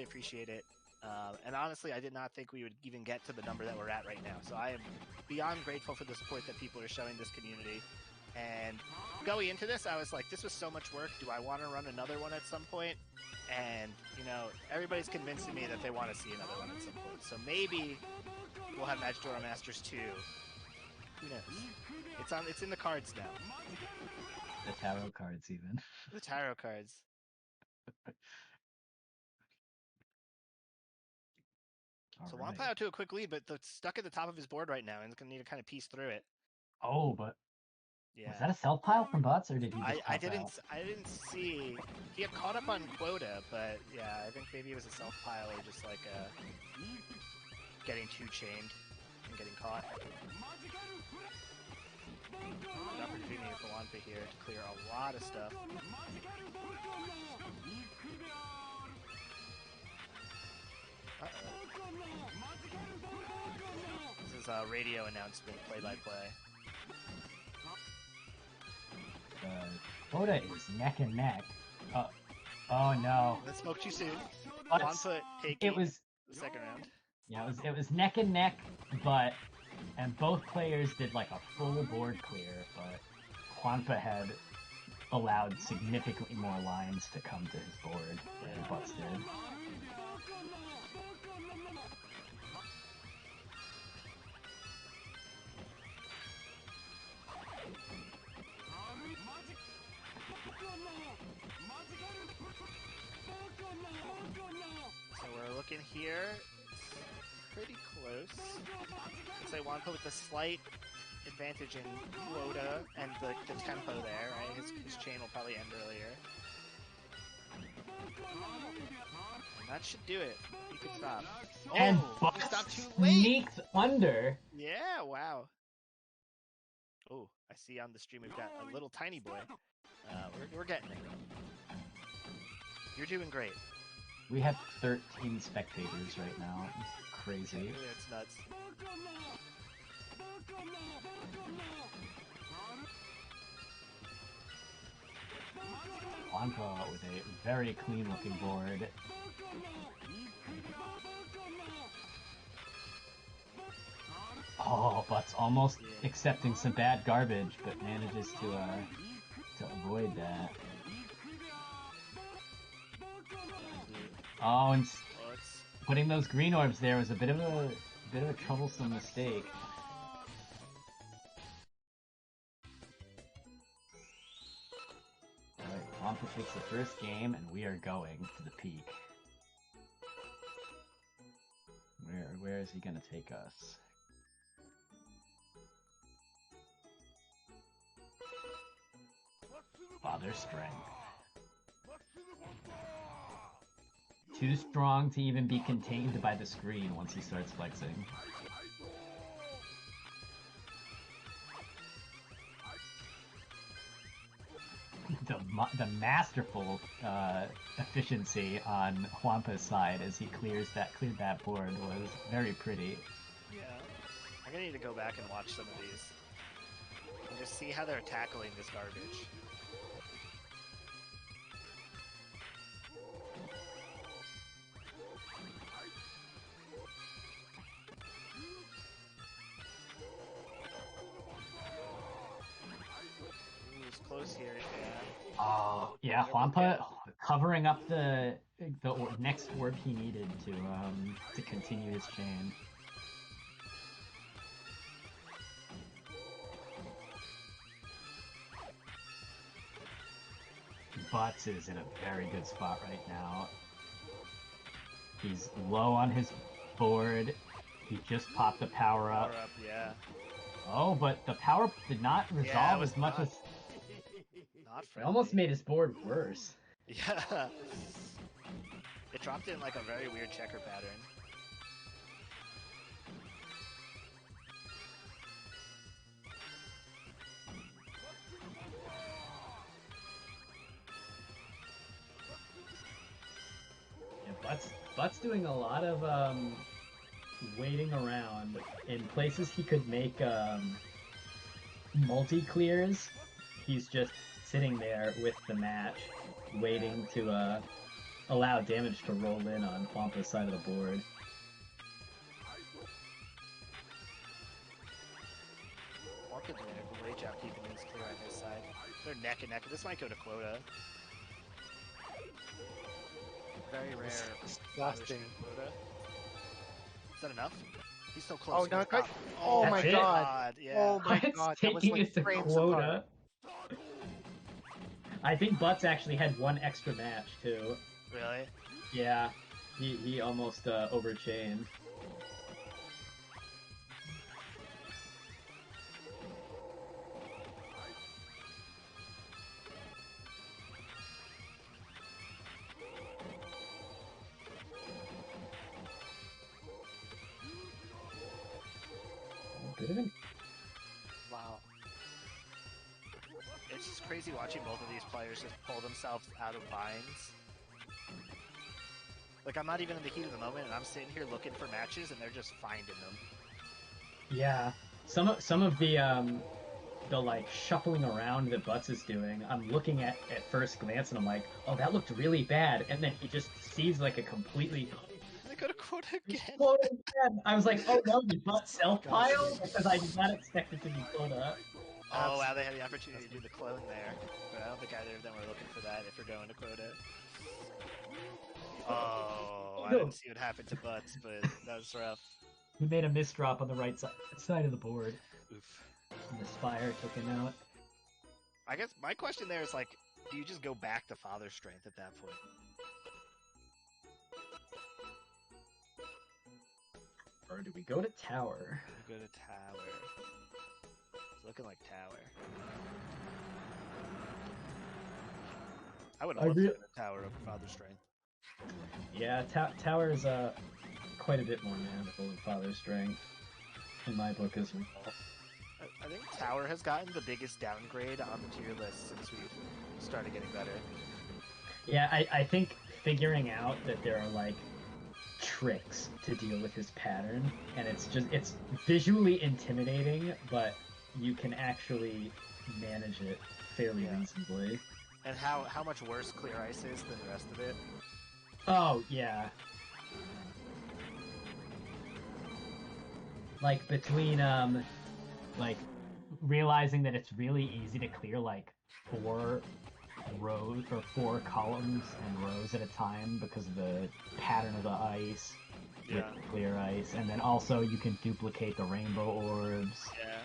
really appreciate it. And honestly, I did not think we would even get to the number that we're at right now. So I am beyond grateful for the support that people are showing this community. And going into this, I was like, this was so much work. Do I want to run another one at some point? And, you know, everybody's convincing me that they want to see another one at some point. So maybe we'll have Majidoro Masters 2. Who knows? It's in the cards now. The tarot cards, even. The tarot cards. So Right. Juanpaa out to a quick lead, but stuck at the top of his board right now, and is going to need to kind of piece through it. Oh, but yeah. Was that a self pile from Butz, or did he just I didn't see. He had caught up on quota, but yeah, I think maybe it was a self pile or just like getting too chained and getting caught. Good opportunity for Juanpaa here to clear a lot of stuff. This is a radio announcement, play-by-play. Quota is neck and neck. Oh no! That spoke too soon. Juanpaa taking the second round. Yeah, it was neck and neck, and both players did like a full board clear, but Juanpaa had allowed significantly more lines to come to his board than Butz did. So we're looking here. It's pretty close. I'd say Juanpaa with the slight advantage in quota and the tempo there, right? His chain will probably end earlier. And that should do it. He could stop. And Butz stopped too late. Sneaks under. Yeah, wow. Oh, I see on the stream we've got a little tiny boy. We're getting it. You're doing great. We have 13 spectators right now. It's crazy. It's nuts. Juanpaa with a very clean-looking board. Oh, Butz almost accepting some bad garbage, but manages to avoid that. Oh, and putting those green orbs there was a bit of a troublesome mistake. Alright, Juanpaa takes the first game, and we are going to the peak. Where is he gonna take us? Father Strength. Too strong to even be contained by the screen once he starts flexing. The masterful efficiency on Juanpaa's side as he cleared that board was very pretty. Yeah, I'm gonna need to go back and watch some of these and just see how they're tackling this garbage. Close here, yeah. Oh, yeah, Juanpaa covering up the next orb he needed to continue his chain. Butz is in a very good spot right now. He's low on his board. He just popped the power up. Yeah. Oh, but the power up did not resolve as much as... It almost made his board worse. Yeah. It dropped in like a very weird checker pattern. Yeah, Butz doing a lot of waiting around in places he could make multi-clears. He's just sitting there with the match, waiting to allow damage to roll in on Juanpaa's side of the board. Juanpaa doing a great job keeping things clear on his side. They're neck and neck. This might go to quota. Very rare. Disgusting. Quota. Is that enough? He's so close. Oh, to the no, top. oh my it? god. Yeah. Oh my Butts god. That was taking like it to frames quota. apart. I think Butz actually had one extra match too. Really? Yeah, he almost overchained. Wow. It's just crazy watching both of these players just pull themselves out of binds. Like, I'm not even in the heat of the moment, and I'm sitting here looking for matches, and they're just finding them. Yeah, some of the like shuffling around that Butz is doing, I'm looking at first glance, and I'm like, oh, that looked really bad, and then he just sees like a completely. They go to quota again. Quota again. I was like, oh no, did Butz self-pile? Because I did not expect it to be quota. Oh wow, they had the opportunity to do the clone there, but I don't think either of them were looking for that if they're going to quota. Oh, I didn't see what happened to Butz, but that was rough. He made a misdrop on the right side of the board. Oof. And the Spire took him out. I guess my question there is, like, do you just go back to Father Strength at that point? Or do we go to Tower? We go to Tower. It's looking like Tower. I would have loved to go to Tower over Father Strength. Yeah, Tower is quite a bit more manageable than Father Strength in my book as well. I think Tower has gotten the biggest downgrade on the tier list since we've started getting better. Yeah, I think figuring out that there are like tricks to deal with his pattern, and it's visually intimidating, but you can actually manage it fairly reasonably. And how much worse Clear Ice is than the rest of it. Oh, yeah. Like, between, like, realizing that it's really easy to clear, like, 4 rows, or 4 columns and rows at a time because of the pattern of the ice with Clear Ice, and then also you can duplicate the rainbow orbs. Yeah.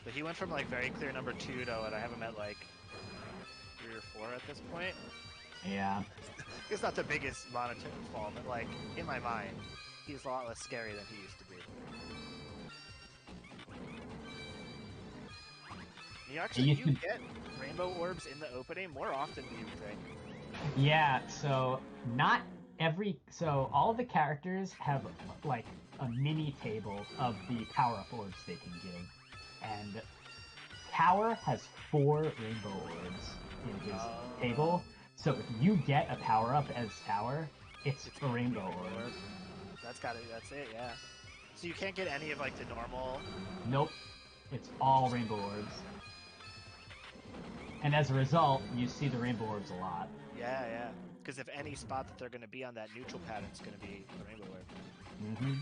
But he went from, like, very clear number 2 to what I have him at, like, 3 or 4 at this point. Yeah. It's not the biggest monotone fall, but, like, in my mind, he's a lot less scary than he used to be. You get rainbow orbs in the opening more often than you would think. Yeah, so all the characters have, like, a mini table of the power-up orbs they can give. And Tower has 4 rainbow orbs in his table. So if you get a power-up as Tower, it's a rainbow orb. That's it, yeah. So you can't get any of, like, the normal... Nope. It's all rainbow orbs. And as a result, you see the rainbow orbs a lot. Yeah, yeah. Because if any spot that they're going to be on that neutral pattern is going to be the rainbow orb. Mm-hmm.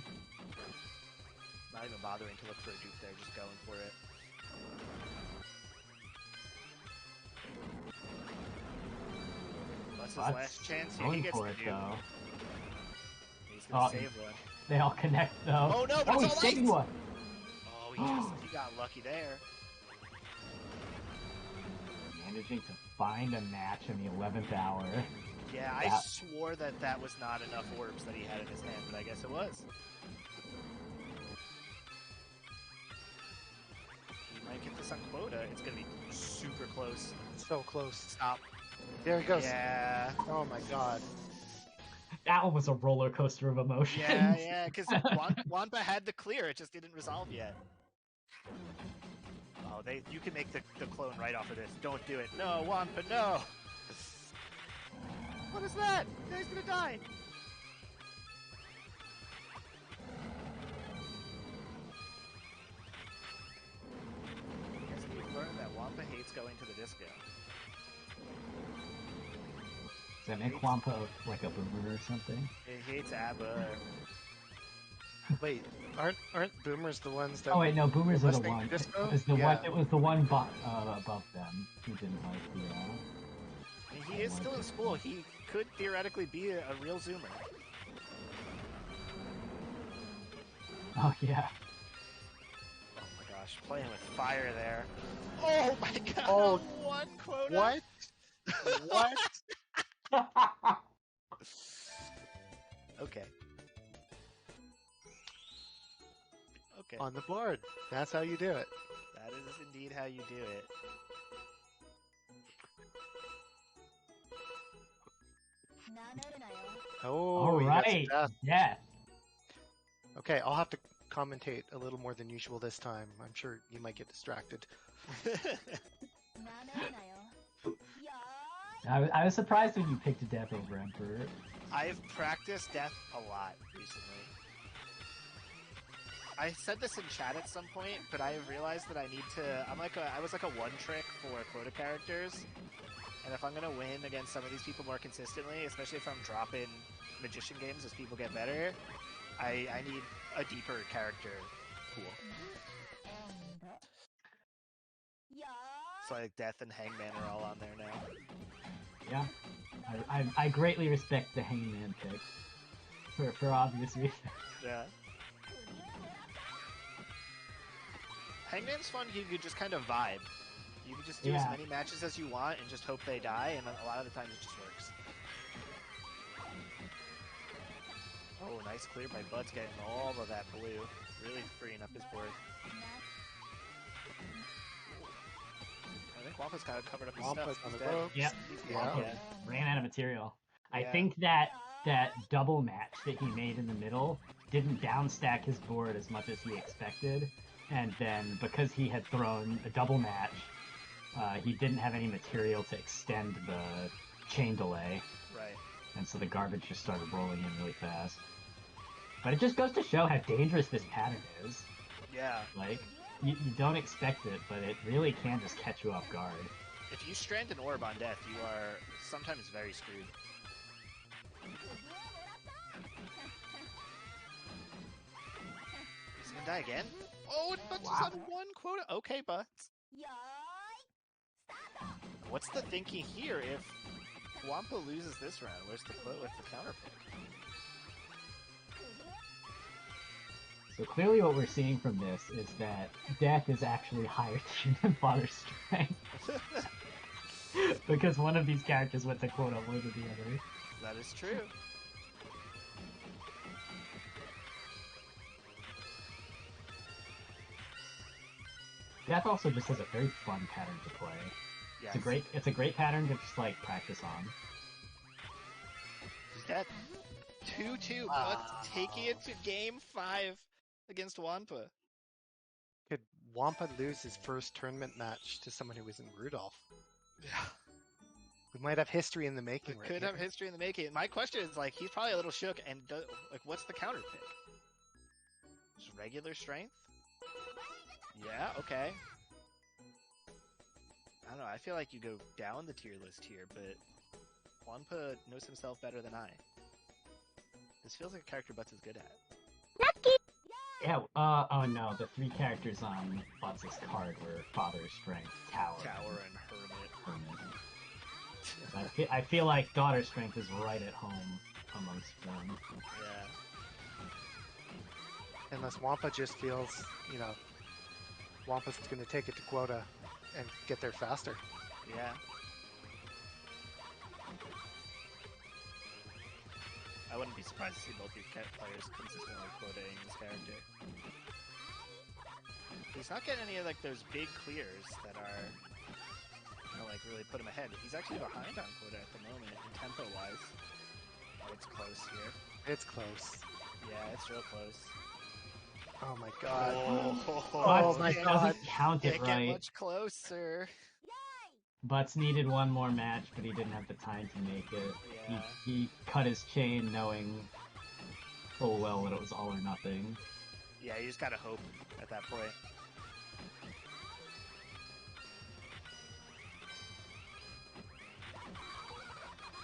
Not even bothering to look for a dupe there, just going for it. That's his last chance here. He gets the dupe. He's going to save one. They all connect though. Oh no, but it's all saved one! Oh, he got lucky there. Managing to find a match in the 11th hour. Yeah, I swore that was not enough orbs that he had in his hand, but I guess it was. He might get this on quota. It's going to be super close. So close. Stop. There he goes. Yeah. Oh my god. That one was a roller coaster of emotions. Yeah, because Juanpaa had the clear, it just didn't resolve yet. Oh, you can make the clone right off of this. Don't do it. No, Juanpaa, no! What is that? He's gonna die! I guess we've learned that Juanpaa hates going to the disco. Does that make Juanpaa like a boomer or something? He hates ABBA. Wait, aren't boomers the ones that? Oh wait, no, boomers are the listening to one. disco? It was the Yeah. one. It was the one above them who didn't like the. I mean, he is still in school. He could theoretically be a real Zoomer. Oh yeah. Oh my gosh, playing with fire there. Oh my god! Oh, one quota. What? What? Okay. Okay. On the board. That's how you do it. That is indeed how you do it. Oh, All you got some right. death. Yeah. Okay, I'll have to commentate a little more than usual this time. I'm sure you might get distracted. I was surprised when you picked Death over Emperor. I've practiced death a lot recently. I said this in chat at some point, but I have realized that I need to. I was like a one trick for quota characters, and if I'm gonna win against some of these people more consistently, especially if I'm dropping magician games as people get better, I need a deeper character pool. So like Death and Hangman are all on there now. Yeah. I greatly respect the Hangman pick. For obvious reasons. Yeah. Hangman's fun. You could just kind of vibe. You can just do as many matches as you want and just hope they die, and a lot of the times it just works. Oh, nice clear by Butzbb, getting all of that blue. Really freeing up his board. I think Wampa's got it covered up his Wampa's stuff. on He's the dead. ropes. Yep. Yeah. Ran out of material. I Yeah. think that double match that he made in the middle didn't downstack his board as much as he expected, and then because he had thrown a double match, he didn't have any material to extend the chain delay. Right. And so the garbage just started rolling in really fast. But it just goes to show how dangerous this pattern is. Yeah. Like, you don't expect it, but it really can just catch you off guard. If you strand an orb on Death, you are sometimes very screwed. He's gonna die again? Oh, and Butts is on one quota. Okay, Butts. What's the thinking here if Juanpaa loses this round? Where's the quote with the counter pick? So clearly what we're seeing from this is that Death is actually higher tier than Father's Strength. Because one of these characters went to quota more than the other. That is true. Death also just has a very fun pattern to play. Yes. It's a great pattern to just like practice on. He's dead. 2-2, Butts taking it to game 5 against Juanpaa. Could Wampa lose his first tournament match to someone who isn't Rudolph? Yeah. We might have history in the making. We could have history in the making. My question is, like, he's probably a little shook, and what's the counter pick? Just regular strength? Yeah, okay. I don't know, I feel like you go down the tier list here, but Juanpaa knows himself better than I. This feels like a character Butts is good at. Yeah, oh no, the three characters on Butz's card were Father's Strength, Tower and Hermit. I feel like Daughter's Strength is right at home amongst them. Yeah. Unless Wampa just feels, Wampa's going to take it to quota and get there faster. Yeah. I wouldn't be surprised to see both these players consistently quoting this character. He's not getting any of those big clears that are really put him ahead. He's actually behind on quota at the moment, tempo wise. Oh, it's close here. It's close. Yeah, it's real close. Oh my god. Oh my Butz god. doesn't count it Can't right. get much closer. Butz needed one more match, but he didn't have the time to make it. Yeah. He cut his chain knowing full well that it was all or nothing. Yeah, you just gotta hope at that point.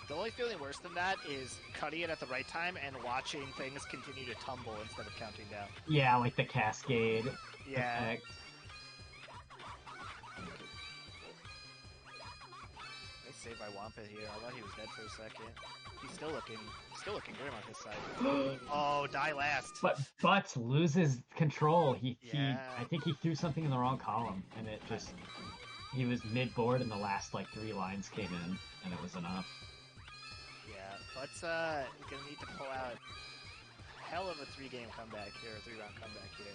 The only feeling worse than that is cutting it at the right time and watching things continue to tumble instead of counting down. Yeah, like the cascade Yeah. effect. Nice save by Juanpaa here. I thought he was dead for a second. He's still looking grim on his side. Oh, die last. But Butz loses control. Yeah. I think he threw something in the wrong column, and it just he was mid board, and the last like 3 lines came in, and it was enough. Yeah, Butz gonna need to pull out a hell of a 3-game comeback here, a 3-round comeback here.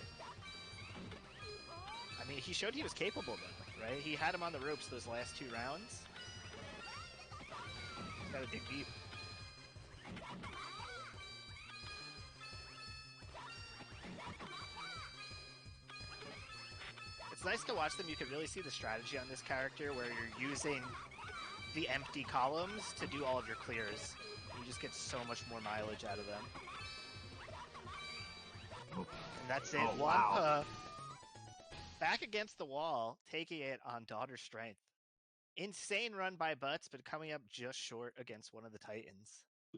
I mean, he showed he was capable though, right? He had him on the ropes those last 2 rounds. He's gotta dig deep. It's nice to watch them. You can really see the strategy on this character where you're using the empty columns to do all of your clears. You just get so much more mileage out of them. And that's it. Oh, wow. Juanpaa back against the wall, taking it on Daughter Strength. Insane run by Butz, but coming up just short against one of the Titans.